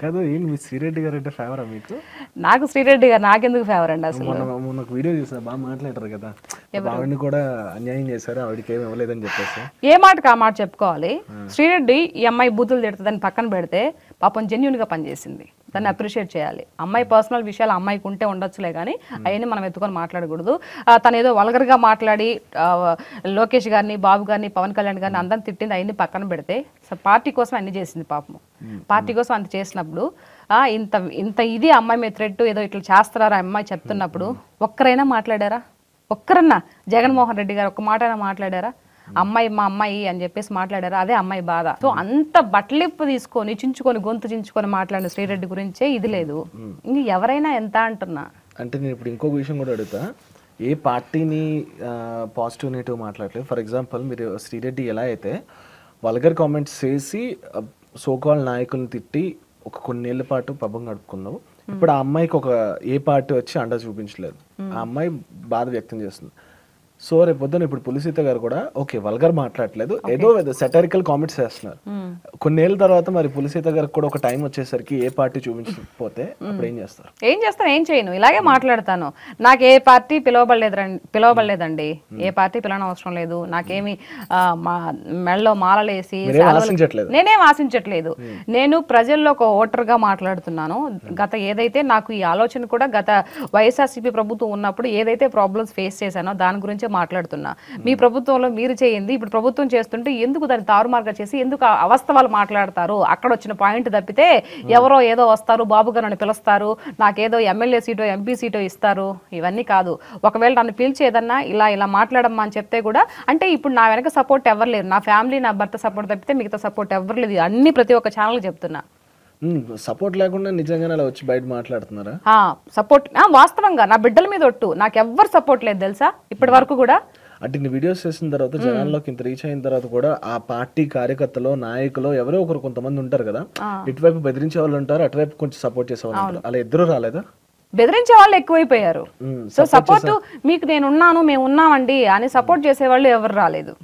కాదు ఏంటి మీ శ్రీరెడ్డి గారు అంటే ఫేవరా మీకు? నాకు శ్రీరెడ్డి గారు నాకెందుకు ఫేవర్ అండి అసలు? మొన్న ఒక వీడియో చూసా, బాగా మాట్లాడారు కదా, ఆవిడని కూడా అన్యాయం చేశారు, ఆవిడకి ఏమి ఇవ్వలేదని చెప్పేసి. ఏ మాటకు ఆ మాట చెప్పుకోవాలి. శ్రీరెడ్డి ఈ అమ్మాయి బూతులు తిడుతుందని పక్కన పెడితే పాపం జెన్యున్ గా పనిచేసింది, దాన్ని అప్రిషియేట్ చేయాలి. అమ్మాయి పర్సనల్ విషయాలు అమ్మాయికి ఉంటే ఉండొచ్చులే కానీ అవన్నీ మనం ఎత్తుకొని మాట్లాడకూడదు. తను ఏదో వల్గర్గా మాట్లాడి లోకేష్ గారిని, బాబు గారిని, పవన్ కళ్యాణ్ గారిని అందరిని తిట్టింది, అవన్నీ పక్కన పెడితే పార్టీ కోసం అన్ని చేసింది పాపం. పార్టీ కోసం అంత చేసినప్పుడు ఇంత ఇంత ఇది అమ్మాయి మీద థ్రెట్ ఏదో ఇట్లా చేస్తారా అమ్మాయి చెప్తున్నప్పుడు ఒక్కరైనా మాట్లాడారా? ఒక్కరన్నా జగన్మోహన్ రెడ్డి గారు ఒక్క మాట అయినా మాట్లాడారా? అమ్మాయి మా అమ్మాయి అని చెప్పేసి మాట్లాడారు. అదే అమ్మాయి బాధ. సో అంత బట్టలిప్పు తీసుకొని చించుకొని గొంతు చించుకొని మాట్లాడిన శ్రీరెడ్డి గురించే ఇది లేదు. ఇంక ఎవరైనా ఎంత అంటున్నా అంటే నేను ఇప్పుడు ఇంకొక విషయం కూడా అడుగుతా, ఏ పార్టీని పాజిటివ్ నెగిటివ్ మాట్లాడలేదు. ఫర్ ఎగ్జాంపుల్ మీరు శ్రీరెడ్డి ఎలా అయితే వల్గర్ కామెంట్స్ చేసి సోకాల్ నాయకులను తిట్టి ఒక కొన్నేళ్ల పాటు పబ్బం గడుపుకున్నావు, ఇప్పుడు ఆ అమ్మాయికి ఒక ఏ పార్టీ వచ్చి అండ చూపించలేదు, ఆ అమ్మాయి బాధ వ్యక్తం చేస్తుంది. సో రేపు పొద్దున ఇప్పుడు పులిసీత గారు కూడా ఓకే వల్గర్ మాట్లాడలేదు, ఏదో సెటరికల్ కామెంట్స్ చేస్తున్నారు. కొన్నేళ్ళ తర్వాత మరి పులిసీత గారికి కూడా ఒక టైం వచ్చేసరికి ఏ పార్టీ చూపించకపోతే అప్పుడు ఏం చేస్తారు? ఏం చేయను, ఇలాగే మాట్లాడతాను. నాకు ఏ పార్టీ పిలవబడలేదండి, ఏ పార్టీ పిలవడం అవసరం లేదు. నాకేమి మెడలో మాలలేసి నేనేం ఆశించట్లేదు. నేను ప్రజల్లో ఒక ఓటర్గా మాట్లాడుతున్నాను. గత ఏదైతే నాకు ఈ ఆలోచన కూడా గత వైఎస్ఆర్సీపీ ప్రభుత్వం ఉన్నప్పుడు ఏదైతే ప్రాబ్లమ్స్ ఫేస్ చేశానో దాని గురించి మాట్లాడుతున్నా. మీ ప్రభుత్వంలో మీరు చేయండి, ఇప్పుడు ప్రభుత్వం చేస్తుంటే ఎందుకు దాన్ని తారుమార్గా చేసి ఎందుకు అవస్థవాలు మాట్లాడతారు? అక్కడ వచ్చిన పాయింట్ తప్పితే ఎవరో ఏదో వస్తారు, బాబు గారు నన్ను పిలుస్తారు, నాకేదో ఎమ్మెల్యే సీటో ఎంపీ సీటో ఇస్తారు, ఇవన్నీ కాదు. ఒకవేళ నన్ను పిలిచి ఏదన్నా ఇలా మాట్లాడమ్మా అని చెప్తే కూడా, అంటే ఇప్పుడు నా వెనక సపోర్ట్ ఎవరు లేరు, నా ఫ్యామిలీ నా భర్త సపోర్ట్ తప్పితే మిగతా సపోర్ట్ ఎవరు లేదు. అన్ని ప్రతి ఒక్క ఛానల్ చెప్తున్నా. సపోర్ట్ లేకుండా నిజంగానే అలా వచ్చి బయట మాట్లాడుతున్నారా? సపోర్ట్ వాస్తవంగా నా బిడ్డల మీద ఒట్టు, నాకు ఎవ్వరు సపోర్ట్ లేదు తెలుసా ఇప్పటి వరకు కూడా. అంటే ఇన్ని వీడియోస్ చేసిన తర్వాత జనాల్లోకి ఇంత రీచ్ అయిన తర్వాత కూడా ఆ పార్టీ కార్యకర్తలు నాయకులు ఎవరో ఒకరు కొంతమంది ఉంటారు కదా, ఇటువైపు బెదిరించే వాళ్ళు ఉంటారు, అటువైపు కొంచెం సపోర్ట్ చేసే వాళ్ళు ఉంటారు. అలా ఇద్దరు రాలేదా? బెదిరించే వాళ్ళు ఎక్కువైపోయారు. సో సపోర్ట్ మీకు నేనున్నాను మేము ఉన్నామండి అని సపోర్ట్ చేసే వాళ్ళు ఎవరు రాలేదు.